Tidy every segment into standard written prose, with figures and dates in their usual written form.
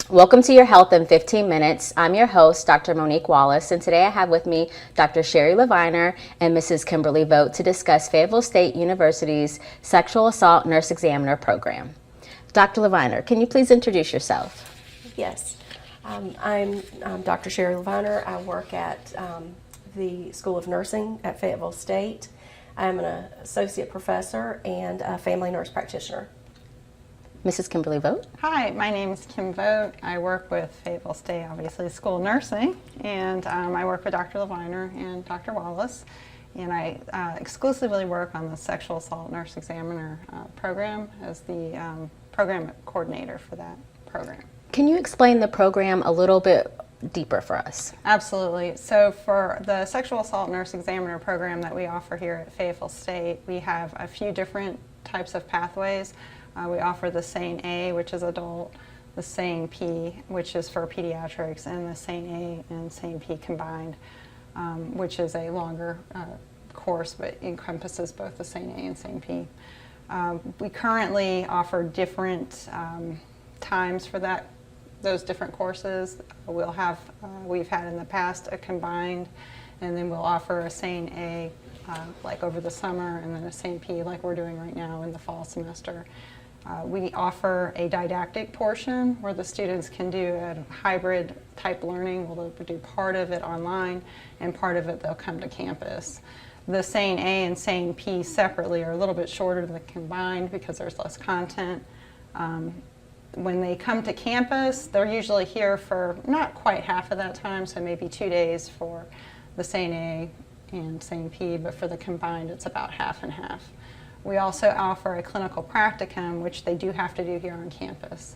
Welcome to Your Health in 15 Minutes. I'm your host, Dr. Monique Wallace, and today I have with me Dr. Sherry Leviner and Mrs. Kimberly Vogt to discuss Fayetteville State University's Sexual Assault Nurse Examiner program. Dr. Leviner, can you please introduce yourself? Yes. I'm Dr. Sherry Leviner. I work at the School of Nursing at Fayetteville State. I'm an associate professor and a family nurse practitioner. Mrs. Kimberly Vogt? Hi, my name is Kim Vogt. I work with Fayetteville State, obviously, School of Nursing, and I work with Dr. Leviner and Dr. Wallace, and I exclusively work on the Sexual Assault Nurse Examiner program as the program coordinator for that program. Can you explain the program a little bit deeper for us? Absolutely. So for the Sexual Assault Nurse Examiner program that we offer here at Fayetteville State, we have a few different types of pathways. We offer the SANE-A, which is adult, the SANE-P, which is for pediatrics, and the SANE-A and SANE-P combined, which is a longer course but encompasses both the SANE-A and SANE-P. We currently offer different times for those different courses. We've had in the past a combined, and then we'll offer a SANE-A like over the summer, and then a SANE-P like we're doing right now in the fall semester. We offer a didactic portion where the students can do a hybrid type learning. We'll do part of it online and part of it they'll come to campus. The SANE-A and SANE-P separately are a little bit shorter than the combined because there's less content. When they come to campus, they're usually here for not quite half of that time, so maybe 2 days for the SANE-A and SANE-P, but for the combined it's about half and half. We also offer a clinical practicum, which they do have to do here on campus.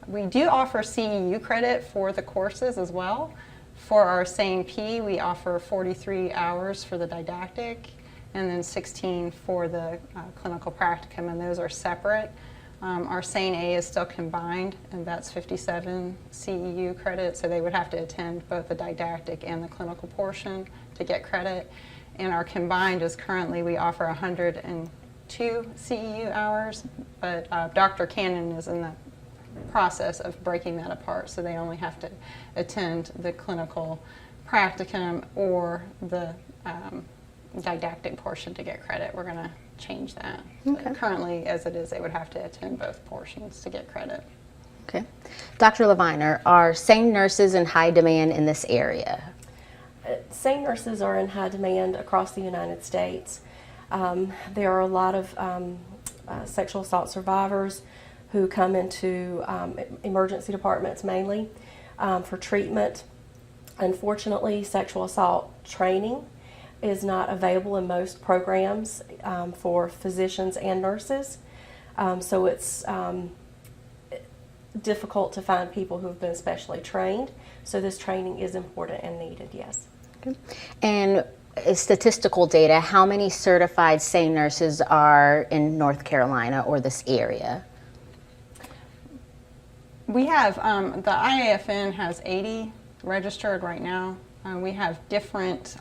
We do offer CEU credit for the courses as well. For our SANE-P, we offer 43 hours for the didactic and then 16 for the clinical practicum, and those are separate. Our SANE-A is still combined, and that's 57 CEU credit, so they would have to attend both the didactic and the clinical portion to get credit. And our combined is currently, we offer 102 CEU hours, but Dr. Cannon is in the process of breaking that apart, so they only have to attend the clinical practicum or the didactic portion to get credit. We're going to change that. Okay. But currently, as it is, they would have to attend both portions to get credit. Okay. Dr. Leviner, are SANE nurses in high demand in this area? SANE nurses are in high demand across the United States. There are a lot of sexual assault survivors who come into emergency departments mainly for treatment. Unfortunately, sexual assault training is not available in most programs for physicians and nurses. So it's difficult to find people who have been specially trained. So this training is important and needed, yes. Okay. And statistical data, how many certified SANE nurses are in North Carolina or this area? We have, the IAFN has 80 registered right now. We have different,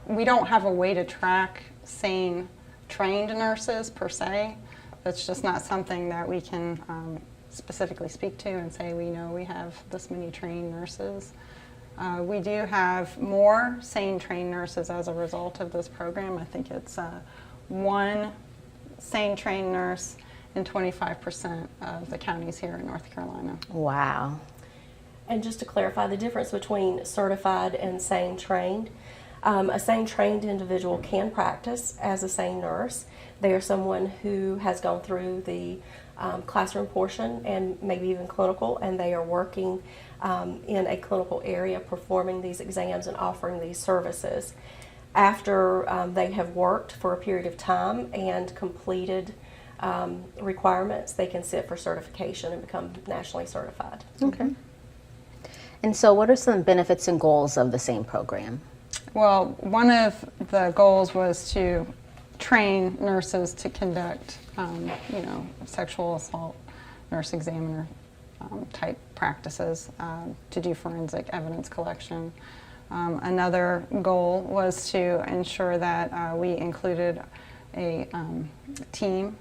we don't have a way to track SANE trained nurses per se. That's just not something that we can specifically speak to and say we know we have this many trained nurses. We do have more SANE trained nurses as a result of this program. I think it's one SANE trained nurse in 25% of the counties here in North Carolina. Wow. And just to clarify the difference between certified and SANE trained, a SANE trained individual can practice as a SANE nurse. They are someone who has gone through the classroom portion and maybe even clinical, and they are working in a clinical area performing these exams and offering these services. After they have worked for a period of time and completed requirements, they can sit for certification and become nationally certified. Okay. And so what are some benefits and goals of the SANE program? Well, one of the goals was to train nurses to conduct, sexual assault nurse examiner type practices, to do forensic evidence collection. Another goal was to ensure that we included a team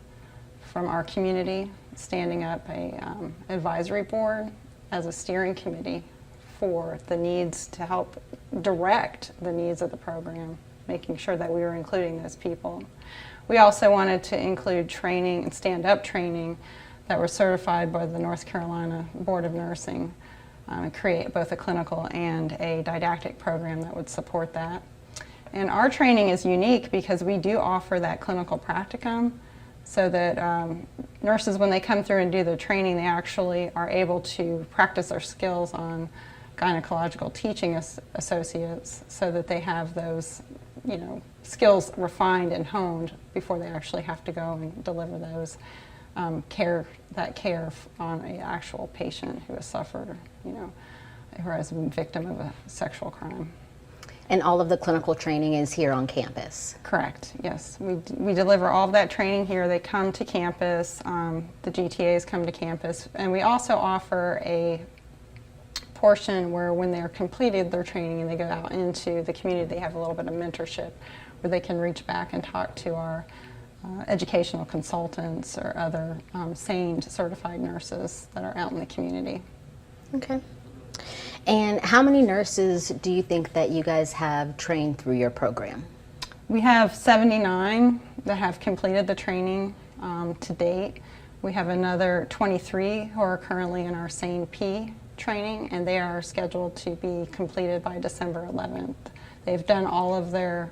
from our community, standing up a advisory board as a steering committee for the needs to help direct the needs of the program, making sure that we were including those people. We also wanted to include training and stand-up training that were certified by the North Carolina Board of Nursing, and create both a clinical and a didactic program that would support that. And our training is unique because we do offer that clinical practicum, so that nurses, when they come through and do their training, they actually are able to practice their skills on gynecological teaching associates, so that they have those, skills refined and honed before they actually have to go and deliver those care on an actual patient who has suffered, who has been victim of a sexual crime. And all of the clinical training is here on campus? Correct, yes. We deliver all of that training here. They come to campus, the GTAs come to campus, and we also offer a portion where when they're completed their training and they go out into the community, they have a little bit of mentorship where they can reach back and talk to our educational consultants or other SANE certified nurses that are out in the community. Okay. And how many nurses do you think that you guys have trained through your program? We have 79 that have completed the training to date. We have another 23 who are currently in our SANE P training, and they are scheduled to be completed by December 11th. They've done all of their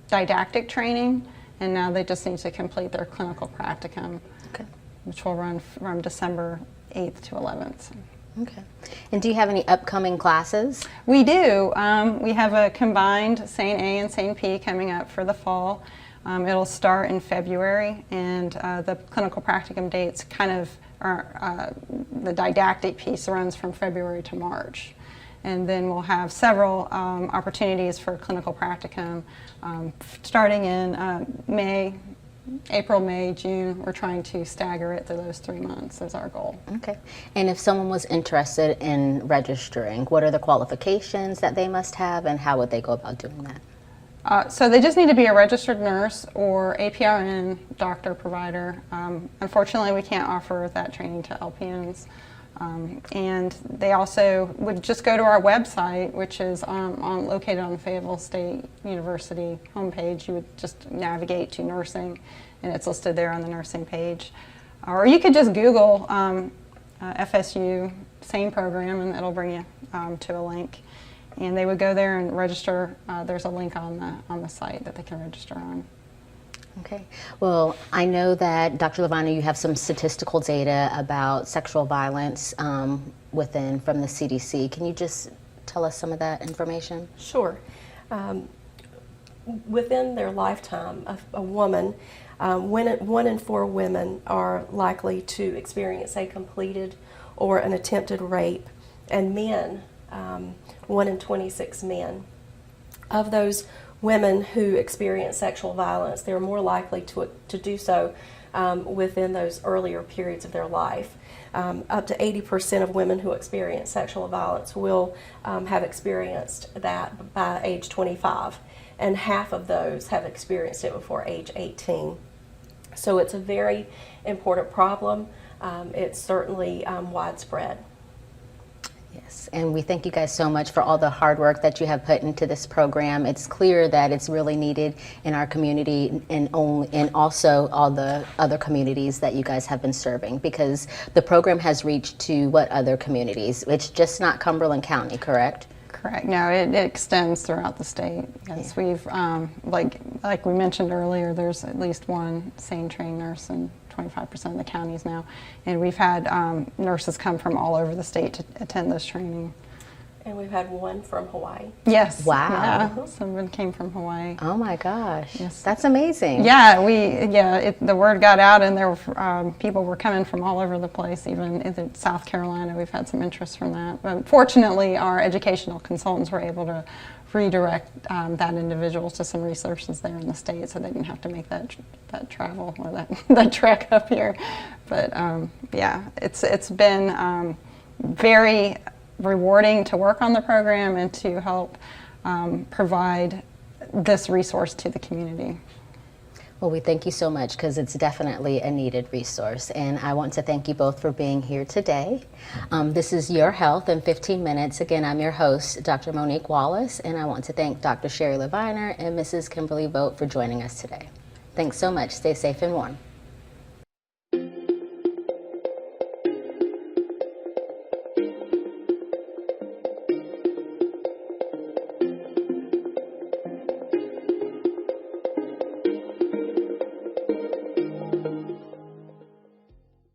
didactic training, and now they just need to complete their clinical practicum, okay, which will run from December 8th to 11th. Okay. And do you have any upcoming classes? We do. We have a combined SANE A and SANE P coming up for the fall. It'll start in February, and the clinical practicum dates kind of are, the didactic piece runs from February to March. And then we'll have several opportunities for clinical practicum starting in April, May, June. We're trying to stagger it through those 3 months as our goal. Okay. And if someone was interested in registering, what are the qualifications that they must have, and how would they go about doing that? So they just need to be a registered nurse or APRN, doctor, provider. Unfortunately, we can't offer that training to LPNs. And they also would just go to our website, which is located on the Fayetteville State University homepage. You would just navigate to nursing, and it's listed there on the nursing page. Or you could just Google FSU SANE program, and it'll bring you to a link. And they would go there and register. There's a link on the site that they can register on. Okay. Well, I know that, Dr. Leviner, you have some statistical data about sexual violence from the CDC. Can you just tell us some of that information? Sure. Within their lifetime, a woman, 1 in 4 women are likely to experience a completed or an attempted rape, and men, 1 in 26 men. Of those women who experience sexual violence, they're more likely to do so within those earlier periods of their life. Up to 80% of women who experience sexual violence will have experienced that by age 25, and half of those have experienced it before age 18. So it's a very important problem. It's certainly widespread. Yes, and we thank you guys so much for all the hard work that you have put into this program. It's clear that it's really needed in our community, and also all the other communities that you guys have been serving, because the program has reached to what other communities? It's just not Cumberland County, correct? Correct. No, it extends throughout the state. Yes, yeah. We've like we mentioned earlier, there's at least one SANE trained nurse in 25% of the counties now, and we've had nurses come from all over the state to attend this training. And we've had one from Hawaii. Yes. Wow. Yeah, someone came from Hawaii. Oh my gosh. Yes. That's amazing. Yeah, the word got out, and there were people were coming from all over the place. Even in South Carolina, we've had some interest from that. But fortunately, our educational consultants were able to redirect that individual to some resources there in the state, so they didn't have to make that travel or that trek up here. But yeah, it's been very rewarding to work on the program and to help provide this resource to the community. Well, we thank you so much because it's definitely a needed resource. And I want to thank you both for being here today. This is Your Health in 15 Minutes. Again, I'm your host, Dr. Monique Wallace, and I want to thank Dr. Sherry Leviner and Mrs. Kimberly Vogt for joining us today. Thanks so much. Stay safe and warm.